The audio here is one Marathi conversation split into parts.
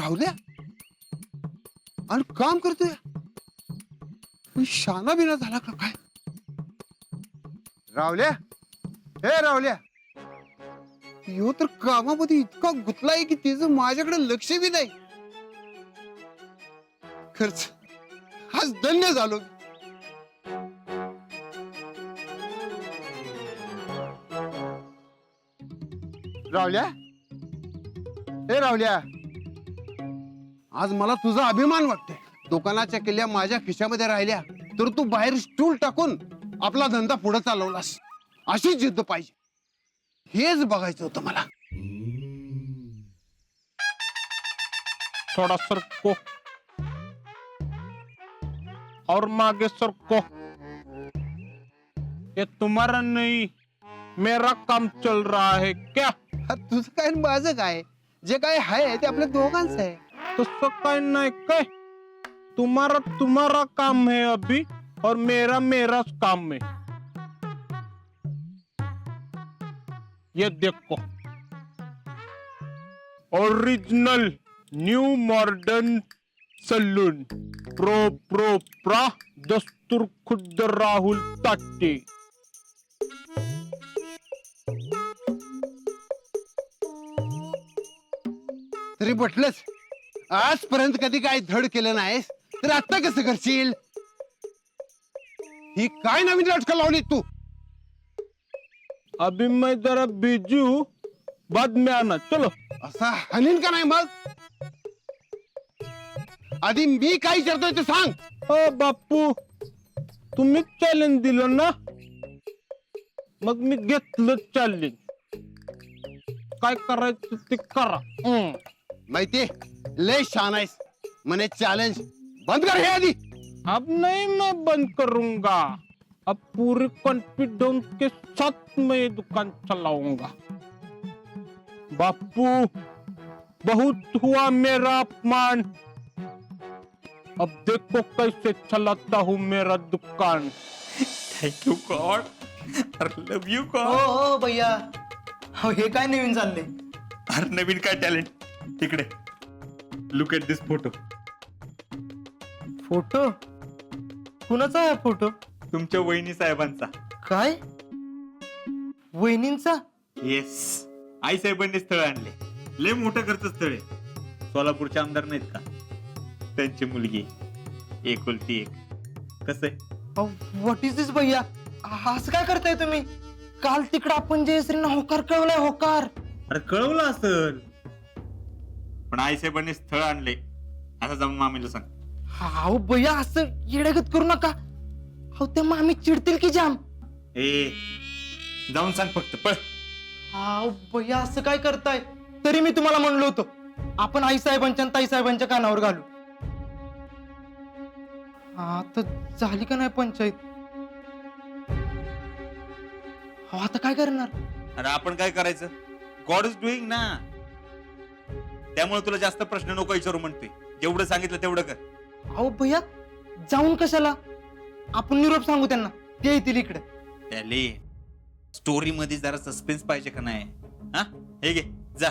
राहुल्या आणि काम करतोय. शाना बिना झाला का काय? रावल्या, हे रावल्या, यो तर कामामध्ये इतका गुंतलाय की तिचं माझ्याकडे लक्ष बी नाही. खर्च आज धन्य झालो. रावल्या, हे रावल्या, आज मला तुझा अभिमान वाटतोय. दुकानाच्या किल्ल्या माझ्या खिशामध्ये राहिल्या तर तू बाहेर स्टूल टाकून आपला धंदा पुढे चालवलास. अशी जिद्द पाहिजे, हेच बघायचं होतं मला. थोड़ा सरको और मागे सरको. ये तुम्हारा नहीं मेरा काम चल रहा है क्या? तुझं काय आणि माझं काय? जे काय आहे ते आपल्या दोघांचं आहे. तसं काय नाही काय. तुम्हारा तुम्हारा काम है अभी और मेरा मेरा काम है. ये देखो original new modern salon pro प्रा दस्तूर खुद राहुल ताटे. तरी म्हटलंच, आजपर्यंत कधी काय धड केलं नाहीस तर आता कसं करशील? ही काय नवीन नाटकं लावली तू? अभी मैं जरा बिजी हूँ, बाद में आना. चलो. असा हनीन का नाही मग? आधी मी काय करतोय ते सांग. ओ बापू, तुम्हीच चॅलेंज दिलं ना, मग मी घेतलं चॅलेंज. काय करायचं ते करा. माहितीये, लय छान आहेस. म्हणे चॅलेंज बंद कर हे आधी. अब नहीं मैं बंद करूंगा. अब पूरे कॉन्फिडेंस के साथ मैं ये दुकान चलाऊंगा. बापू, बहुत हुआ मेरा अपमान. अब देखो कैसे चलाता हूँ मेरा दुकान. Thank you God. Love you हो गॉड. हो भैया, हो हे काय नवीन चाललंय? अरे नवीन काय टॅलेंट. तिकडे look at this photo. Photo? कुणाचा आहे फोटो? तुमच्या वहिनी साहेबांचा. काय? वहिनींचा? येस, आई साहेबांनी स्थळ आणले. लय मोठं खर्च स्थळ आहे. सोलापूरचे आमदार नाहीत का, त्यांची मुलगी एकुलती एक. कसं आहे? व्हॉट इज दिस भैया? असं काय करताय तुम्ही? काल तिकडं आपण जयश्रींना होकार कळवलाय, होकार. अरे कळवलं असल, पण आई साहेबांनी स्थळ आणले असं जाऊन मामीला सांग. हाव भैया, असं येड्यागत करू नका. हो ते मामी चिडतील की जाम. ए जाऊन सांग फक्त, पळ. हाव भैया, असं काय करताय? तरी मी तुम्हाला म्हणलो होतो आपण आई साहेबांच्या आणि ताई साहेबांच्या कानावर घालू. आता झाली का नाही पंचायत? हो आता काय करणार? अरे आपण काय करायचं? गॉड इज डुईंग ना. त्यामुळे तुला जास्त प्रश्न नको विचारू म्हणते. जेवढं सांगितलं तेवढं कर. अहो भैया, जाऊन कशाला? आपण निरोप सांगू त्यांना, ते येतील इकडे. त्याले स्टोरी मध्ये जरा सस्पेन्स पाहिजे का नाही? हा हे घे जा.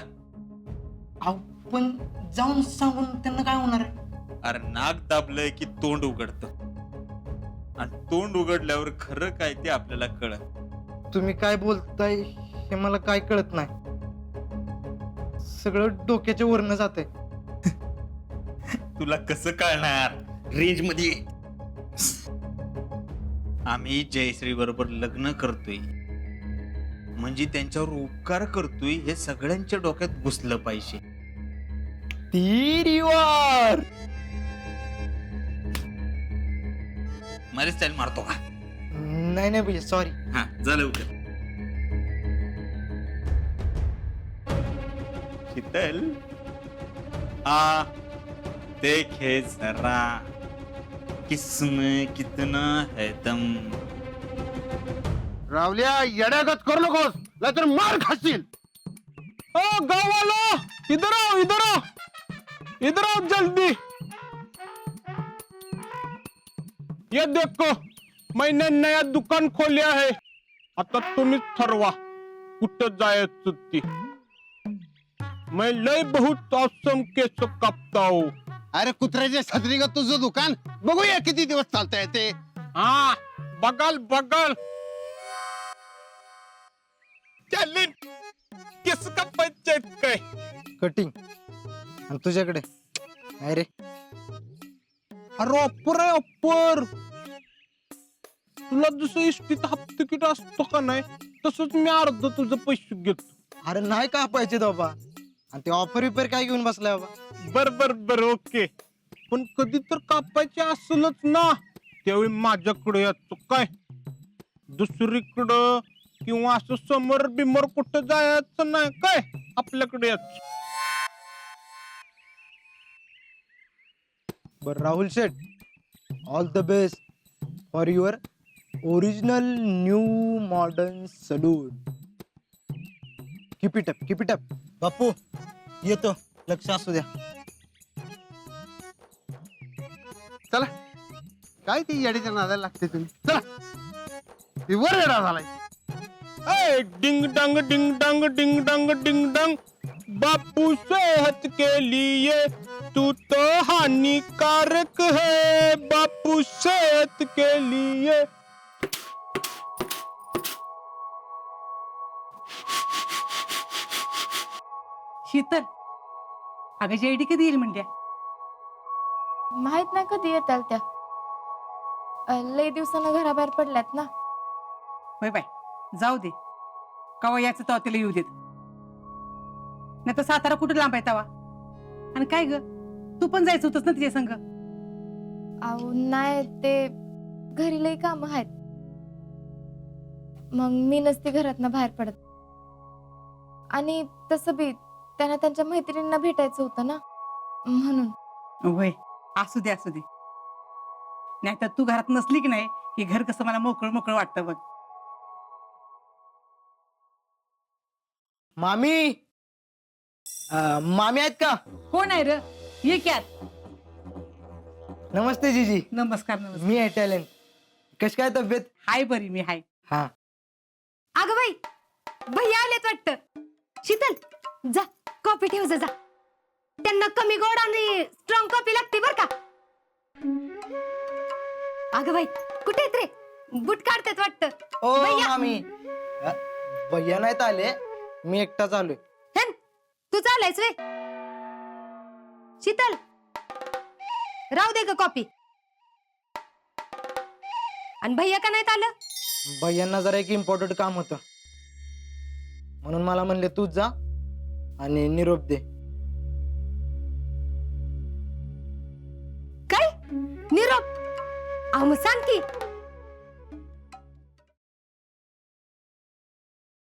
अहो पण जाऊन सांगून त्यांना काय होणार आहे? अरे नाक दाबलंय की तोंड उघडत, आणि तोंड उघडल्यावर खरं काय ते आपल्याला कळत. तुम्ही काय बोलताय हे मला काय कळत नाही. सगळं डोक्याच्या वरनं जातंय. तुला कसं कळणार? रेंज मध्ये. आम्ही जयश्री बरोबर लग्न करतोय म्हणजे त्यांच्यावर उपकार करतोय हे सगळ्यांच्या डोक्यात घुसलं पाहिजे. तीर मला स्टाईल मारतो का? नाही नाही भैया, सॉरी. हा झालं उद्या. शीतल, आ देखे जरा किसमें कितना है दम. रावल्या, येड्यागत करू नकोस, नाहीतर मार खाशील. ओ गाँव वालों, इधर आओ, इधर आओ, इधर आओ जल्दी. ये देखो, मैंने नया दुकान खोलिया है. आता तुम्हीच ठरवा कुठं जायचं ती. मैं लय बहुत औसम केस कापता हूँ. अरे कुत्र्याच्या छत्रीगत तुझं दुकान बघूया किती दिवस चालतंय ते. हा बगल बगल चालेल. केस कापायचे काय? कटिंग. आणि तुझ्याकडे नाही रे. अरे अप्पर आहे अप्पर. तुला जसं इष्टीत हाफ तिकीट असतो का नाही तसंच मी अर्ध तुझं पैसे घेतो. अरे नाही कापायचे बाबा. आणि ते ऑफर विफर काय घेऊन बसलाय बाबा. बर बर बर ओके. पण कधी तर कापायचे असलच ना त्यावेळी माझ्याकडे यायचं काय. दुसरीकडं किंवा असं समोर बिमोर कुठं जायचं नाही काय. आपल्याकडे यायचं. बर Rahul Sheth, all the best for your original new modern salon. Keep it up, keep it up. Bapu येतो, लक्ष असू द्या. चला काय ती येडीच्या नादाला लागते तुम्ही. चला ती वर येडा झालाय. ए, डिंग डंग डिंग डंग डिंग डंग डिंग डंग. बापू सेहत के लिए तू तो हानिकारक है. बापू सेहत के लिए. शीतल, अगं जेडी कधी येईल म्हणत्या? माहित नाही कधी येताल त्या. लय दिवसानं घराबाहेर पडल्यात ना. होय बाय, जाऊ दे. कवा याचं तेव्हा तिला येऊ देत. नाही तर सातारा कुठं लांब आहे तवा. आणि काय ग, तू पण जायचं होतंस ना तिच्या संग. अहो नाही, ते घरी लय काम आहेत. मग मी नसते घरातनं बाहेर पडत. आणि तसं बी त्यांना त्यांच्या मैत्रिणींना भेटायचं होतं ना म्हणून. होय, असू दे असू दे. नाही तर तू घरात नसली की नाही हे घर कसं मला मोकळं मोकळं वाटतं बघ. मामी, मामी आहेत का? कोण आहे र? ये की आत. नमस्ते जीजी. नमस्कार नमस्कार. मी आहे टॅलेंट. कशी काय तब्येत? हाय बरी मी हाय. हा. अगं बाई, भैया आलेत वाटतं. शीतल जा कॉफी ठेव जा. त्यांना कमी गोड आणि स्ट्रॉंग कॉफी लागते बर का. अगं बाई कुठे आहेत रे? बुट काढतात वाटतं. ओ भैया. मामी, भैया नाहीत आले, मी एकटाच आलोय. हं, तू चालायच वे. शीतल राहू दे ग कॉफी. आणि भैया का नाहीत आलं? भैयांना जरा एक इम्पॉर्टंट काम होतं म्हणून मला म्हणले तूच जा आणि निरोप दे. काय निरोप? अहो मग सांग की.